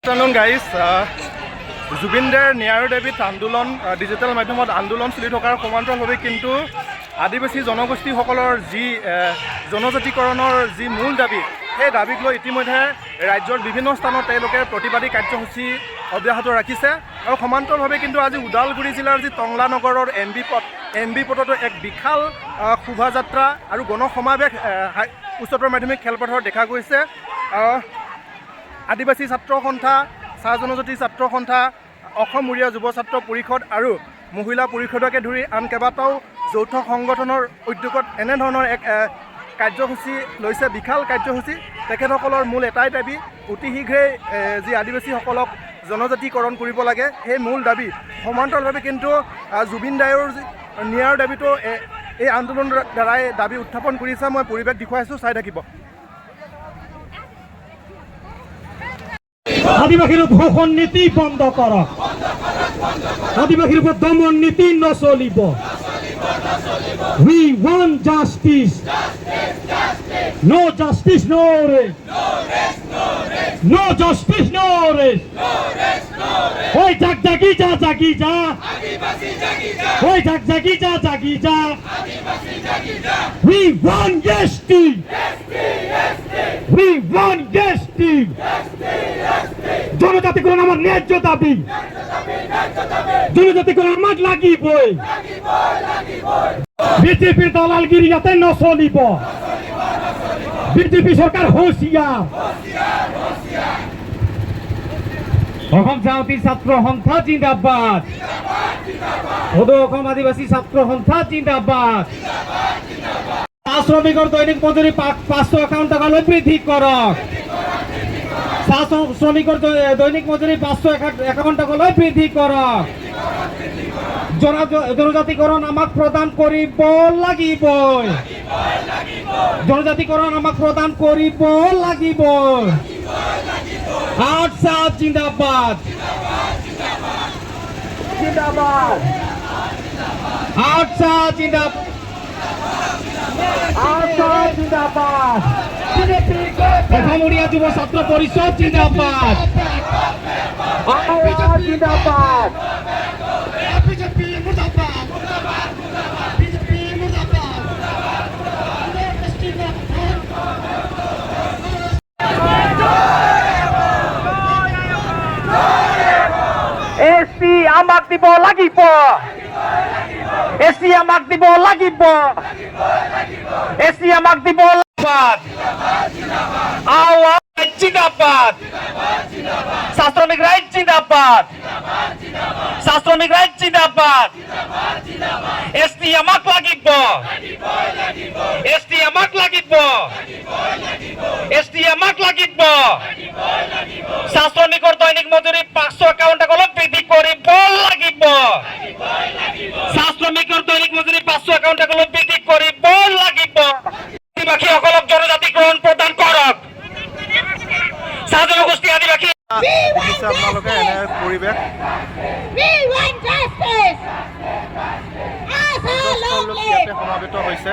afternoon guys, জুবিনদাৰ ন্যায়ৰ দাবীত আন্দোলন ডিজিটেল মাধ্যমত আন্দোলন চলি থকাৰ সমান্তৰালভাৱে কিন্তু আদিবাসী জনগোষ্ঠীসকলৰ যি জনজাতিকৰণৰ যি মূল দাবী সেই দাবীক লৈ ইতিমধ্যে ৰাজ্যৰ বিভিন্ন স্থানত তেওঁলোকে প্ৰতিবাদী কাৰ্যসূচী অব্যাহত ৰাখিছে আৰু সমান্তৰালভাৱে কিন্তু আজি ওদালগুৰি জিলাৰ যি টংলা নগৰৰ এম বি পথতো এক বিশাল শোভাযাত্ৰা আৰু গণসমাৱেশ উচ্চতৰ মাধ্যমিক খেলপথাৰত দেখা গৈছে। আদিবাসী ছাত্ৰ সন্থা, চাহ জনজাতি ছাত্ৰ সন্থা, অসম উৰিয়া যুৱ ছাত্ৰ পৰিষদ আৰু মহিলা পৰিষদকে ধৰি আন কেইবাটাও যৌথ সংগঠনৰ উদ্যোগত এনেধৰণৰ এক কাৰ্যসূচী লৈছে, বিশাল কাৰ্যসূচী। তেখেতসকলৰ মূল এটাই দাবী, অতি শীঘ্ৰেই যি আদিবাসীসকলক জনজাতিকৰণ কৰিব লাগে সেই মূল দাবী। সমান্তৰালভাৱে কিন্তু জুবিন দায়ৰ ন্যায়ৰ দাবীটো এই আন্দোলনৰ দ্বাৰাই দাবী উত্থাপন কৰিছে। মই পৰিৱেশ দেখুৱাইছোঁ, চাই থাকিব। আদিবাসীৰ ধৰ্ষণ নীতি বন্ধ কৰক, আদিবাসীৰ ওপৰত দমন নীতি নচলিব। We want justice. No justice, no rest. No justice, no rest. Oi jag jagi ja adibasi jagi ja. Oi jag jagi ja adibasi jagi ja. We want justice. We want justice. জনজাতিকরণ আমার ন্যায্য দাবি, জনজাতিকরণ আমার লাগিবই। বিজেপির দালালগিরি যাতে নচলিব, BJP সরকার হুঁশিয়ার। অসম জাতীয় ছাত্র সন্থা জিন্দাবাদ, অসম আদিবাসী ছাত্র সন্থা জিন্দাবাদ। চাহ শ্ৰমিকৰ দৈনিক মজুৰি 551 টাকালৈ বৃদ্ধি কৰক, চাহ শ্ৰমিকৰ দৈনিক মজুৰি 551 টাকালৈ বৃদ্ধি কৰক। জনজাতিকৰণ আমাক প্ৰদান কৰিব লাগিবই, জনজাতিকৰণ আমাক প্ৰদান কৰিব লাগিবই। আটছা জিন্দাবাদ, জিন্দাবাদ, আটছা জিন্দাবাদ, আটছা জিন্দাবাদ। অসম উৰিয়া যুৱ ছাত্ৰ পৰিষদ জিন্দাবাদ, জিন্দাবাদ। এসি আমাক দিব লাগিব, এসি আমাক দিব লাগিব, এসি আমাক দিব লাগিব। আওয়াজ জিন্দাবাদ, শ্রমিক রাইট জিন্দাবাদ, শ্রমিক রাইট জিন্দাবাদ। এসটি আমাক লাগিব, এসটি আমাক লাগিব, এসটি আমাক লাগিব। শ্ৰমিকৰ দৈনিক মজুৰি 551 টাকালৈ বৃদ্ধি কৰিব লাগিব, শ্ৰমিকৰ দৈনিক মজুৰি 551 টাকালৈ বৃদ্ধি কৰিব লাগিব। আদিবাসীসকলক জনজাতিকৰণ প্ৰদান কৰক, চাহ জনগোষ্ঠী আদিবাসী। আপোনালোকে এনে পৰিৱেশ সমাবেত হৈছে।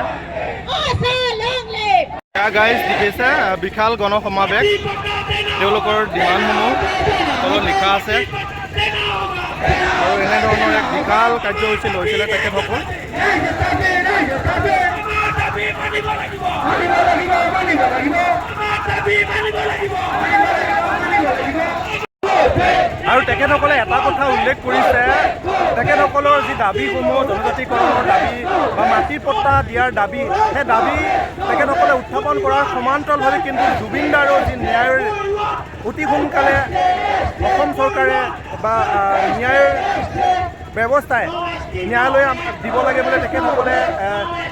গাইজ দেখিছে বিশাল গণসমাৱেশ, তেওঁলোকৰ ডিমাণ্ডসমূহ তলত লিখা আছে আৰু এনেধৰণৰ এক বিশাল কাৰ্যসূচী লৈছিলে তেখেতসকল। আৰু তেখেতসকলে এটা কথা উল্লেখ কৰিছে, তেখেতসকলৰ যি দাবীসমূহ, জনজাতিকৰণৰ দাবী বা মাটি পট্টা দিয়াৰ দাবী, সেই দাবী তেখেতসকলে উত্থাপন কৰাৰ সমান্তৰালভাৱে কিন্তু জুবিনদাৰৰ যি ন্যায়ৰ অতি সোনকালে অসম চৰকাৰে বা ন্যায়ৰ ব্যৱস্থাই ন্যায়ালয়ে দিব লাগে বুলি তেখেতসকলে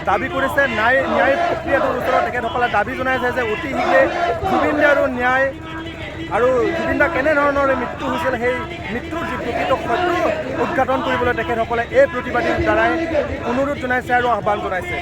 দাবী কৰিছে। ন্যায় প্ৰক্ৰিয়াটোৰ ওচৰত তেখেতসকলে দাবী জনাইছে যে অতি শীঘ্ৰে জুবিনদাৰো ন্যায় আৰু জুবিনদাৰ কেনেধৰণৰ মৃত্যু হৈছিল সেই মৃত্যুৰ যি প্ৰকৃত সত্য উদঘাটন কৰিবলৈ তেখেতসকলে এই প্ৰতিবাদীৰ দ্বাৰাই অনুৰোধ জনাইছে আৰু আহ্বান জনাইছে।